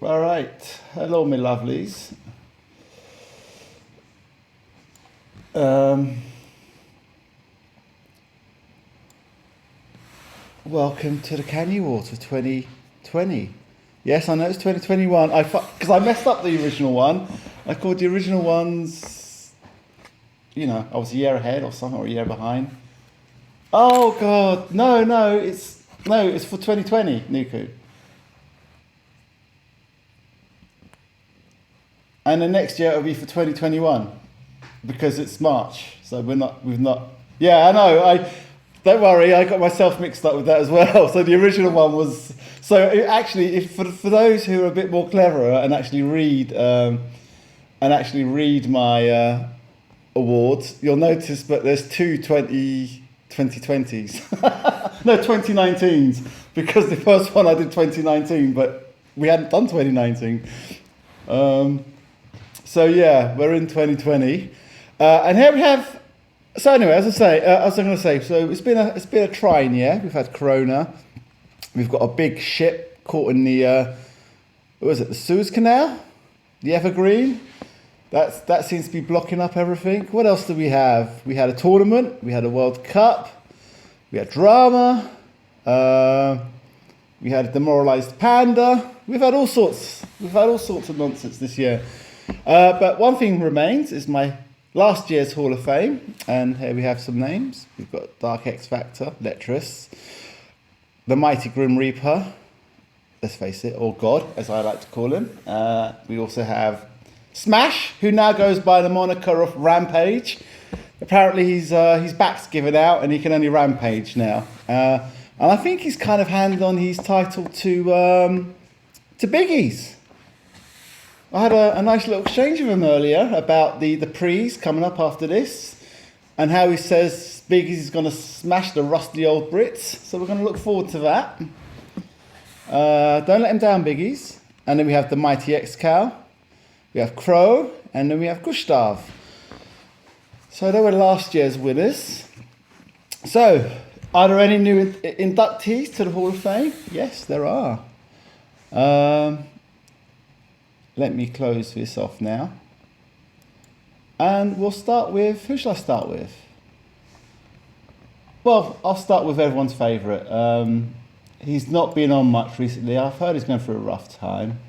All right. Hello, my lovelies. Welcome to the Canny Awards for 2020. Yes, I know it's 2021. Because I messed up the original one. I called the original ones, I was a year ahead or something, or a year behind. Oh God, no, it's for 2020, Nuku. And the next year it'll be for 2021 because it's March. So we've not. Yeah, I know. Don't worry, I got myself mixed up with that as well. So the original one was. So for those who are a bit more cleverer and actually read my awards, you'll notice that there's two 2020s. No, 2019s, because the first one I did 2019, but we hadn't done 2019. So yeah, we're in 2020, and here we have. So anyway, as I was going to say, so it's been a trying year. We've had Corona. We've got a big ship caught in the the Suez Canal, the Evergreen. That seems to be blocking up everything. What else do we have? We had a tournament. We had a World Cup. We had drama. We had a demoralised panda. We've had all sorts of nonsense this year. But one thing remains is my last year's Hall of Fame, and here we have some names. We've got Dark X Factor, Lettress, the Mighty Grim Reaper, let's face it, or God, as I like to call him. We also have Smash, who now goes by the moniker of Rampage. Apparently his back's given out and he can only rampage now. And I think he's kind of handed on his title to Biggie's. I had a nice little exchange with him earlier about the prees coming up after this and how he says Biggie's is going to smash the rusty old Brits. So we're going to look forward to that. Don't let him down, Biggie's. And then we have the Mighty X-Cow. We have Crow. And then we have Gustav. So they were last year's winners. So, are there any new inductees to the Hall of Fame? Yes, there are. Let me close this off now. And we'll start with, who shall I start with? Well, I'll start with everyone's favourite. He's not been on much recently. I've heard he's going through a rough time.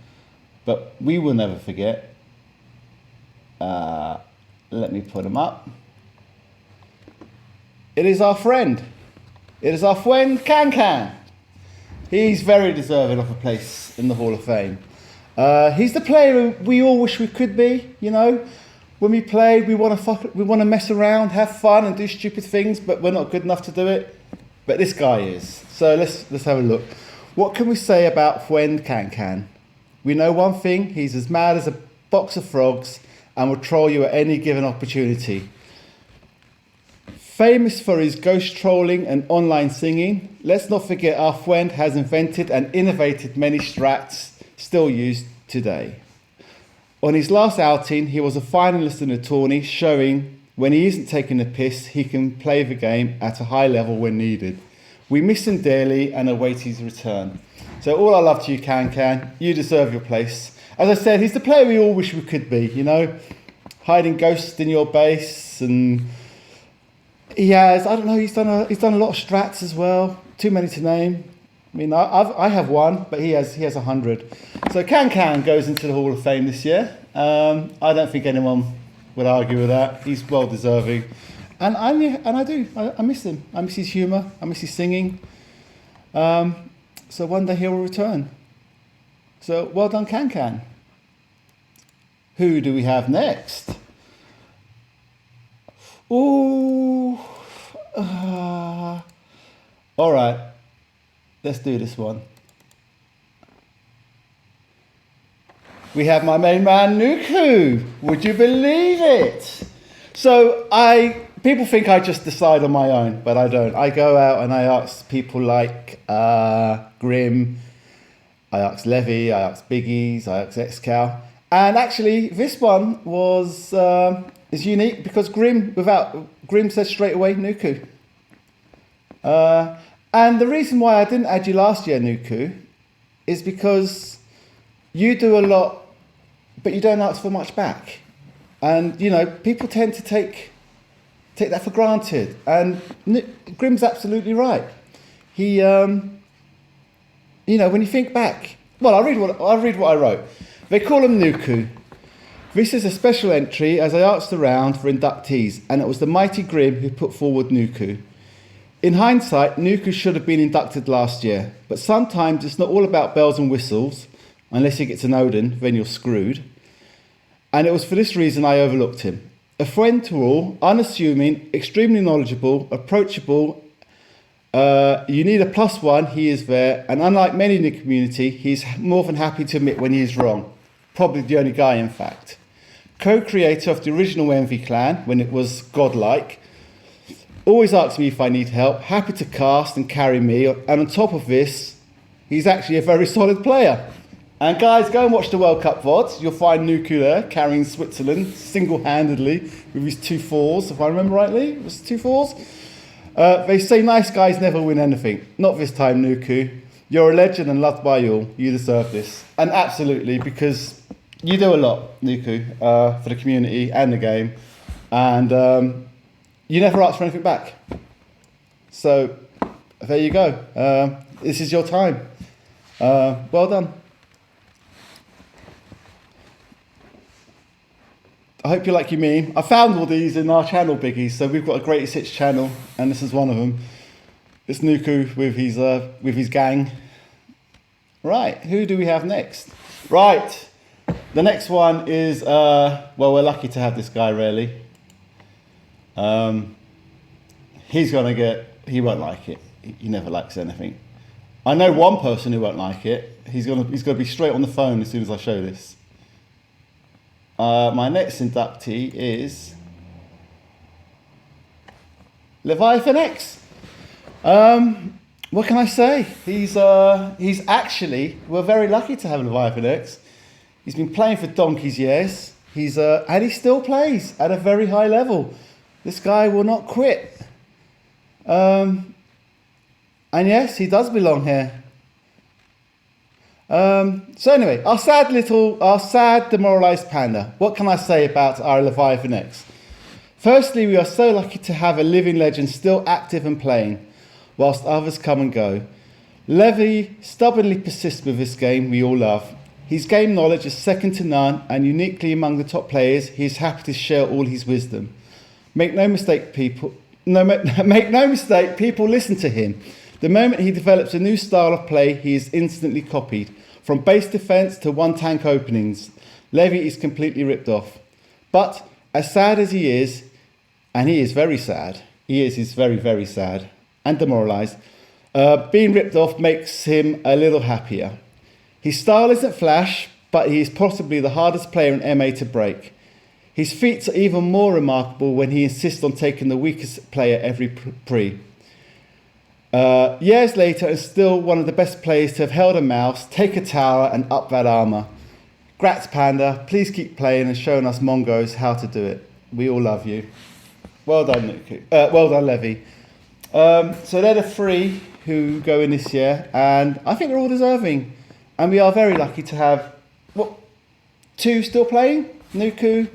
But we will never forget. Let me put him up. It is our friend. It is our friend Can. He's very deserving of a place in the Hall of Fame. He's the player we all wish we could be, When we play, we want to mess around, have fun and do stupid things, but we're not good enough to do it. But this guy is. So let's have a look. What can we say about Fuen Can? We know one thing, he's as mad as a box of frogs and will troll you at any given opportunity. Famous for his ghost trolling and online singing, let's not forget our friend has invented and innovated many strats still used today. On his last outing, he was a finalist in a tourney, showing when he isn't taking the piss, he can play the game at a high level when needed. We miss him dearly and await his return. So all our love to you, Can. You deserve your place. As I said, he's the player we all wish we could be, hiding ghosts in your base, and he has, I don't know, he's done a lot of strats as well. Too many to name. I mean, I have one, but he has 100. So Can goes into the Hall of Fame this year. I don't think anyone would argue with that. He's well deserving, and I miss him. I miss his humour. I miss his singing. So one day he'll return. So well done, Can. Who do we have next? Ooh. All right. Let's do this one. We have my main man, Nuku. Would you believe it? So people think I just decide on my own, but I don't. I go out and I ask people like Grim, I ask Levy, I ask Biggies, I ask X-Cow. And actually, this one is unique because Grim said straight away, Nuku. And the reason why I didn't add you last year, Nuku, is because you do a lot, but you don't ask for much back. And, you know, people tend to take that for granted. And Grim's absolutely right. He, you know, when you think back, well, I'll read what I wrote. They call him Nuku. This is a special entry as I asked around for inductees, and it was the mighty Grim who put forward Nuku. In hindsight, Nuku should have been inducted last year, but sometimes it's not all about bells and whistles, unless you get to Odin, then you're screwed. And it was for this reason I overlooked him. A friend to all, unassuming, extremely knowledgeable, approachable. You need a +1, he is there, and unlike many in the community, he's more than happy to admit when he is wrong. Probably the only guy, in fact. Co-creator of the original Envy clan, when it was godlike. Always asks me if I need help, happy to cast and carry me, and on top of this, he's actually a very solid player. And guys, go and watch the World Cup VODs. You'll find Nuku there, carrying Switzerland single-handedly with his 2 4s, if I remember rightly. It was 2 4s. They say nice guys never win anything. Not this time, Nuku. You're a legend and loved by all. You deserve this. And absolutely, because you do a lot, Nuku, for the community and the game. And you never ask for anything back. So, there you go. This is your time. Well done. I hope you like your meme. I found all these in our channel biggies. So we've got a greatest hits channel, and this is one of them. It's Nuku with his gang. Right, who do we have next? Right, the next one is well, we're lucky to have this guy really. He won't like it. He never likes anything. I know one person who won't like it. He's gonna be straight on the phone as soon as I show this. My next inductee is Leviathan X. What can I say? He's actually, we're very lucky to have Leviathan X. He's been playing for donkey's years. And he still plays at a very high level. This guy will not quit. And yes, he does belong here. So anyway, our sad demoralised panda. What can I say about our Leviathan X? Firstly, we are so lucky to have a living legend still active and playing, whilst others come and go. Levy stubbornly persists with this game we all love. His game knowledge is second to none, and uniquely among the top players, he is happy to share all his wisdom. Make no mistake, people listen to him. The moment he develops a new style of play, he is instantly copied. From base defence to one-tank openings, Levy is completely ripped off. But as sad as he is, and he is very sad, he's very, very sad and demoralised, being ripped off makes him a little happier. His style isn't flash, but he is possibly the hardest player in MA to break. His feats are even more remarkable when he insists on taking the weakest player every pre. Years later, and still one of the best players to have held a mouse, take a tower and up that armour. Grats Panda, please keep playing and showing us Mongos how to do it. We all love you. Well done, Nick. Well done, Levy. So they're the 3 who go in this year, and I think they're all deserving. And we are very lucky to have, 2 still playing? Nuku,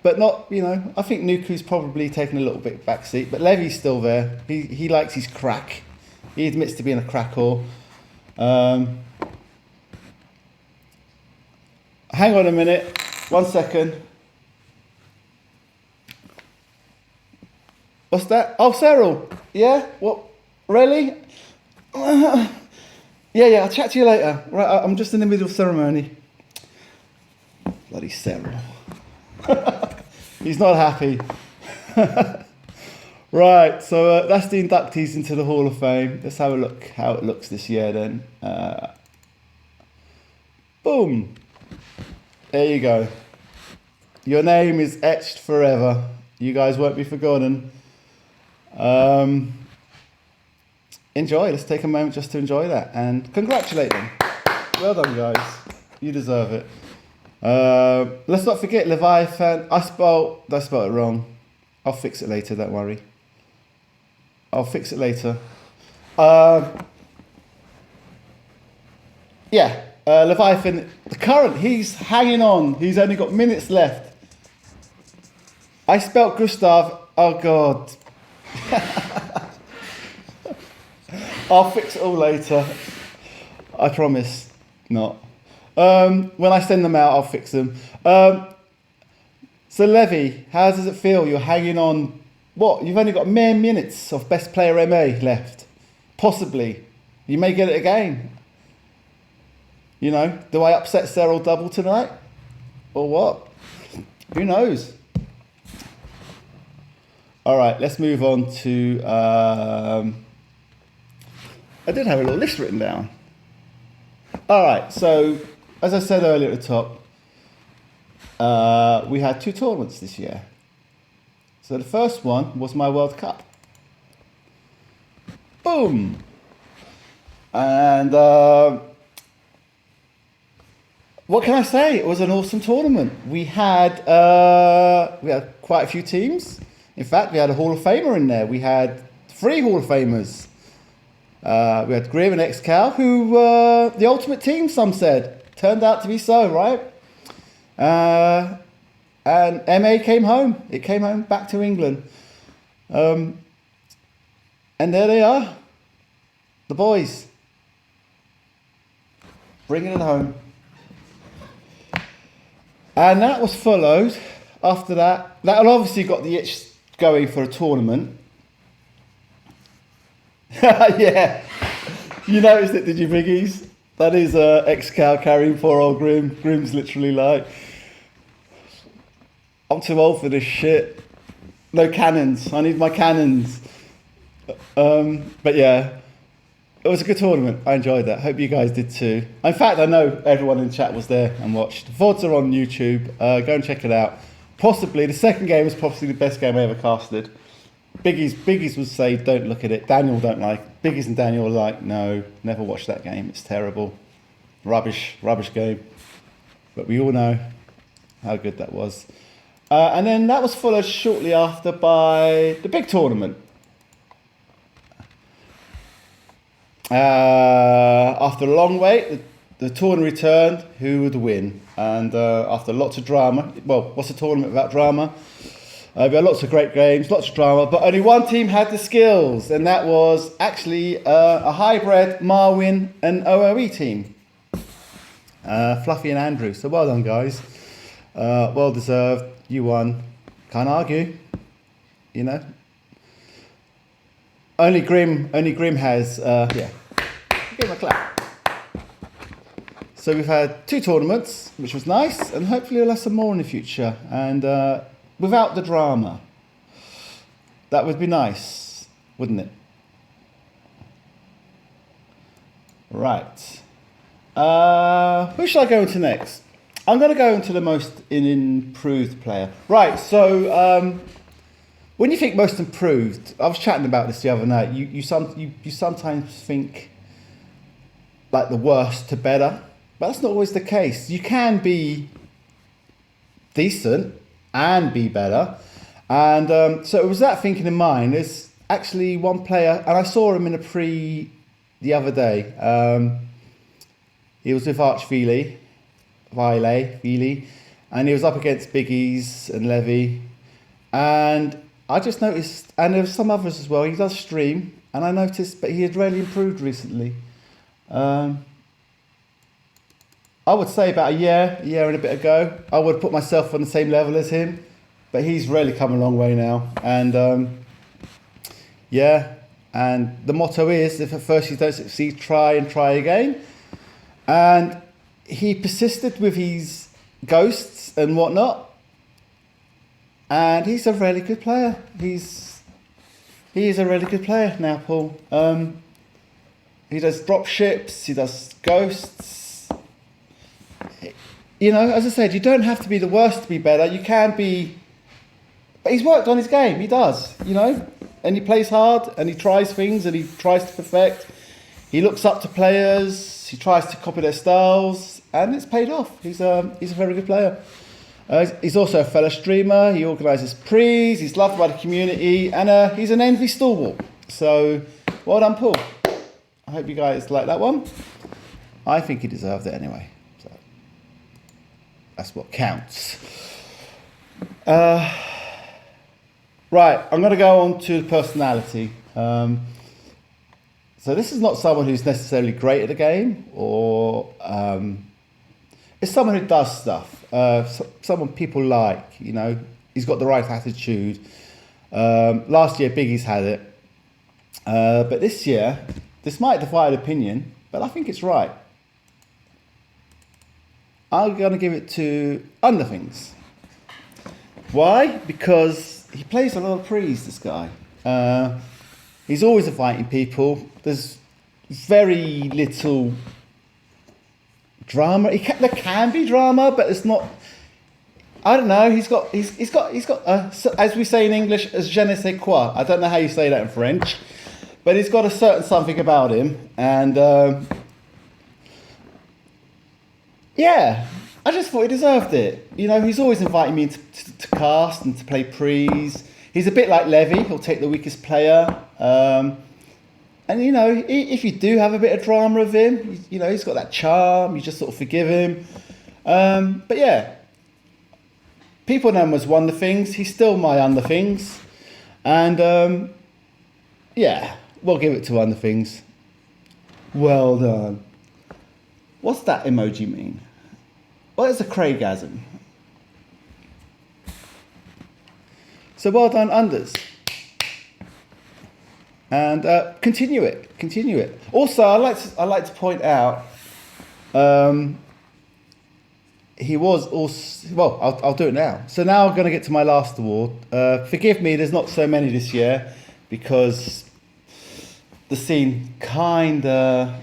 but not, I think Nuku's probably taken a little bit backseat, but Levy's still there. He likes his crack. He admits to being a crack whore. Hang on a minute. 1 second. What's that? Oh, Cyril. Yeah? What? Really? Yeah, I'll chat to you later. Right, I'm just in the middle of ceremony. Bloody Cyril. He's not happy. Right, so that's the inductees into the Hall of Fame. Let's have a look how it looks this year then. Boom. There you go. Your name is etched forever. You guys won't be forgotten. Enjoy. Let's take a moment just to enjoy that and congratulate them. Well done, guys. You deserve it. Let's not forget Leviathan. I spelled it wrong. I'll fix it later, don't worry. I'll fix it later. Yeah, Leviathan, the current, he's hanging on. He's only got minutes left. I spelt Gustav. Oh, God. I'll fix it all later. I promise not. When I send them out, I'll fix them. So, Levy, how does it feel? You're hanging on. What? You've only got mere minutes of Best Player MA left. Possibly. You may get it again. You know, do I upset Cyril double tonight? Or what? Who knows? All right, let's move on to... I did have a little list written down. All right, so as I said earlier at the top, we had 2 tournaments this year. So the first one was my World Cup. Boom! And what can I say? It was an awesome tournament. We had quite a few teams. In fact, we had a Hall of Famer in there. We had 3 Hall of Famers. We had Grim and XCal, who were the ultimate team, some said. Turned out to be so, right? And MA came home. It came home back to England. And there they are. The boys. Bringing it home. And that was followed, after that obviously got the itch going for a tournament. Yeah. You noticed it, did you, Biggies? That is XCal carrying poor old Grim. Grim's literally like, I'm too old for this shit. No cannons. I need my cannons. But yeah, it was a good tournament. I enjoyed that. Hope you guys did too. In fact, I know everyone in the chat was there and watched. The VODs are on YouTube. Go and check it out. Possibly, the second game was possibly the best game I ever casted. Biggies would say, don't look at it. Daniel don't like. Biggies and Daniel are like, no, never watch that game. It's terrible. Rubbish game. But we all know how good that was. And then that was followed shortly after by the big tournament. After a long wait, the tournament returned. Who would win? And after lots of drama, well, what's a tournament without drama? We had lots of great games, lots of drama, but only one team had the skills, and that was actually a hybrid Marwin and OOE team. Fluffy and Andrew. So well done, guys. Well deserved. You won. Can't argue. You know. Only Grim has. Yeah. Give him a clap. So we've had 2 tournaments, which was nice, and hopefully we'll have some more in the future. And without the drama, that would be nice, wouldn't it? Right. Who shall I go into next? I'm going to go into the most improved player. Right, so when you think most improved, I was chatting about this the other night, you sometimes think like the worst to better, but that's not always the case. You can be decent and be better. And so it was that thinking in mind. There's actually one player, and I saw him in a pre the other day. He was with Arch Feely, and he was up against Biggies and Levy. And I just noticed, and there were some others as well, he does stream, and I noticed, but he had really improved recently. I would say about a year and a bit ago, I would have put myself on the same level as him, but he's really come a long way now. And yeah, and the motto is, if at first you don't succeed, try and try again. And he persisted with his ghosts and whatnot, and he's a really good player. He is a really good player now, Paul. He does drop ships, he does ghosts. You know, as I said, you don't have to be the worst to be better. You can be, but he's worked on his game. He does, you know, and he plays hard and he tries things and he tries to perfect. He looks up to players. He tries to copy their styles, and it's paid off. He's a very good player. He's also a fellow streamer. He organises prees. He's loved by the community, and he's an envy stalwart. So, well done, Paul. I hope you guys like that one. I think he deserved it anyway. So that's what counts. Right, I'm going to go on to personality. So this is not someone who's necessarily great at the game, or it's someone who does stuff. Someone people like, you know, he's got the right attitude. Last year, Biggie's had it. But this year, this might divide opinion, but I think it's right. I'm going to give it to Underthings. Why? Because he plays a lot of prees, this guy. He's always inviting people. There's very little drama. There can be drama, but it's not. I don't know. He's got. As we say in English, je ne sais quoi. I don't know how you say that in French, but he's got a certain something about him, and yeah, I just thought he deserved it. You know, he's always inviting me to cast and to play prees. He's a bit like Levy. He'll take the weakest player. And, you know, if you do have a bit of drama with him, you know, he's got that charm. You just sort of forgive him. But, yeah, people know him as Wonder Things. He's still my Under Things. And, yeah, we'll give it to Wonder Things. Well done. What's that emoji mean? What is a Craigasm? So well done, Unders. And continue it. Also, I like to point out, he was also, well, I'll do it now. So now I'm going to get to my last award. Forgive me, there's not so many this year because the scene kind of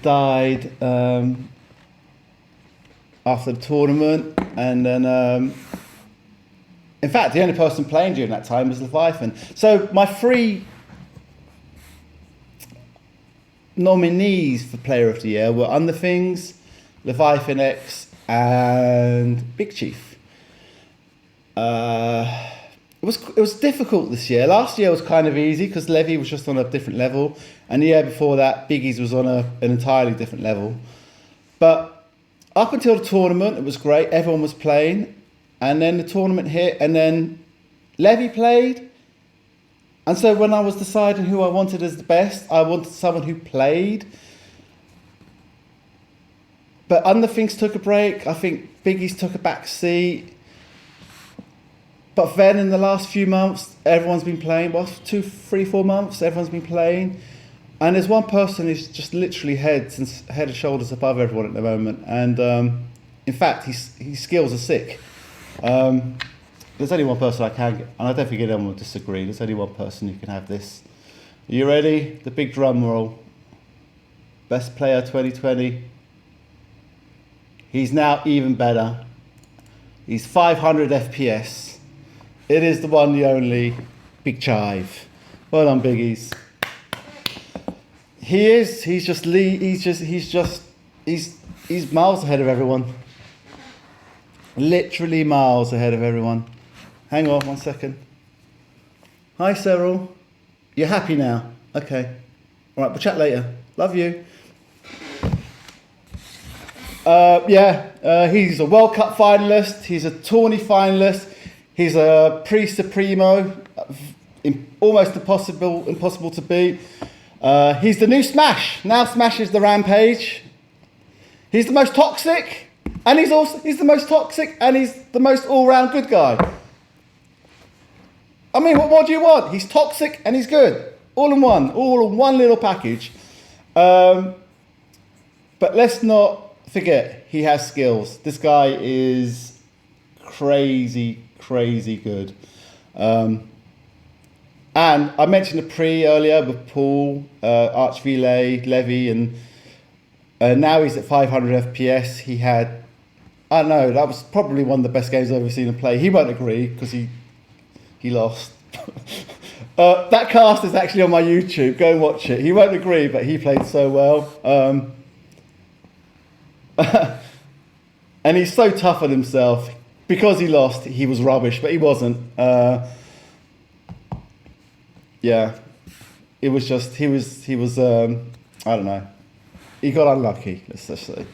died after the tournament, and then in fact the only person playing during that time was Leviathan. So my three nominees for Player of the Year were Underthings, Leviathan X, and Big Chief. It was difficult this year. Last year was kind of easy because Levy was just on a different level, and the year before that, Biggie's was on an entirely different level. But up until the tournament, it was great. Everyone was playing, and then the tournament hit, and then Levy played. And so when I was deciding who I wanted as the best, I wanted someone who played. But Underthings took a break. I think Biggie's took a back seat. But then in the last few months, everyone's been playing. Well, 2, 3, 4 months, everyone's been playing. And there's one person who's just literally head and shoulders above everyone at the moment. And in fact, his skills are sick. There's only one person I can get, and I don't think anyone will disagree. There's only one person who can have this. Are you ready? The big drum roll. Best player 2020. He's now even better. He's 500 FPS. It is the one, the only, Big Chive. Well done, Biggies. He's miles ahead of everyone. Literally miles ahead of everyone. Hang on 1 second. Hi, Cyril. You're happy now? Okay. All right, we'll chat later. Love you. He's a World Cup finalist. He's a tourney finalist. He's a pre-Supremo. Almost impossible to beat. He's the new Smash. Now Smash is the Rampage. He's the most toxic, and he's the most toxic, and he's the most all-round good guy. I mean, what more do you want? He's toxic and he's good, all in one little package. But let's not forget, he has skills. This guy is crazy good. And I mentioned the pre earlier with Paul, Arch Relay, Levy, and now he's at 500 FPS. He had, I don't know, that was probably one of the best games I've ever seen him play. He won't agree because he lost. That cast is actually on my YouTube. Go and watch it. He won't agree, but he played so well. And he's so tough on himself. Because he lost, he was rubbish, but he wasn't. Yeah, it was just he was I don't know, he got unlucky, let's just say.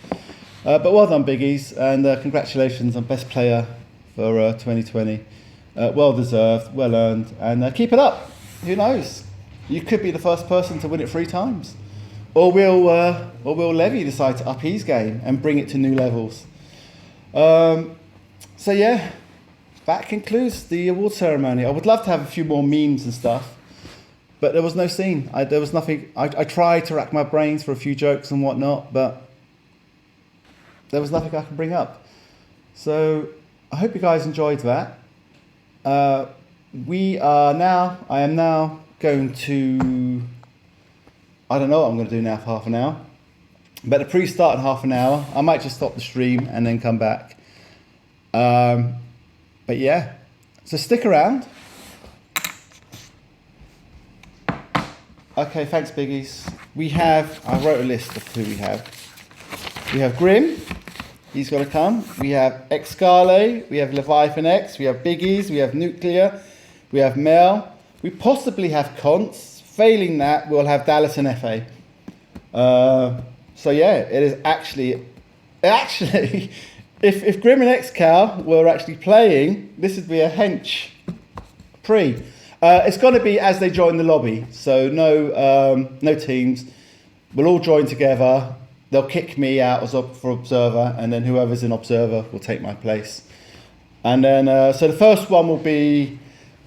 But well done, Biggies, and congratulations on best player for 2020. Well deserved, well earned, and keep it up. Who knows? You could be the first person to win it 3 times, or will Levy decide to up his game and bring it to new levels? So yeah, that concludes the award ceremony. I would love to have a few more memes and stuff, but there was no scene. There was nothing. I tried to rack my brains for a few jokes and whatnot, but there was nothing I could bring up. So I hope you guys enjoyed that. I am now going to, I don't know what I'm going to do now for half an hour, but the pre-start in half an hour. I might just stop the stream and then come back. But yeah, so stick around. Okay, thanks, Biggies. I wrote a list of who we have. We have Grim, he's got to come. We have Excale, we have Leviathan X, we have Biggies, we have Nuclear, we have Mel. We possibly have Conts. Failing that, we'll have Dallas and FA. So yeah, it is actually, if Grim and Excal were actually playing, this would be a hench pre. It's going to be as they join the lobby, so no teams. We'll all join together. They'll kick me out for observer, and then whoever's in observer will take my place. And then, so the first one will be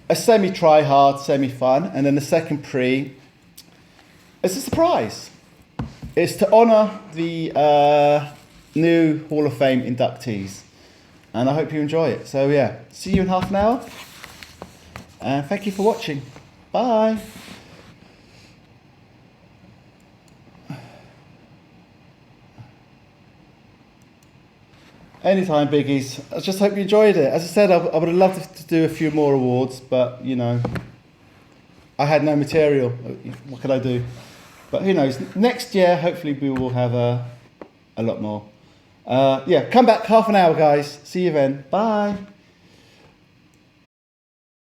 a semi-try-hard, semi-fun, and then the second pre is a surprise. It's to honour the new Hall of Fame inductees, and I hope you enjoy it. So yeah, see you in half an hour, and thank you for watching. Bye. Anytime, Biggies. I just hope you enjoyed it. As I said, I would have loved to do a few more awards, but you know, I had no material. What could I do? But who knows? Next year, hopefully, we will have a lot more. Yeah, come back half an hour, guys. See you then. Bye.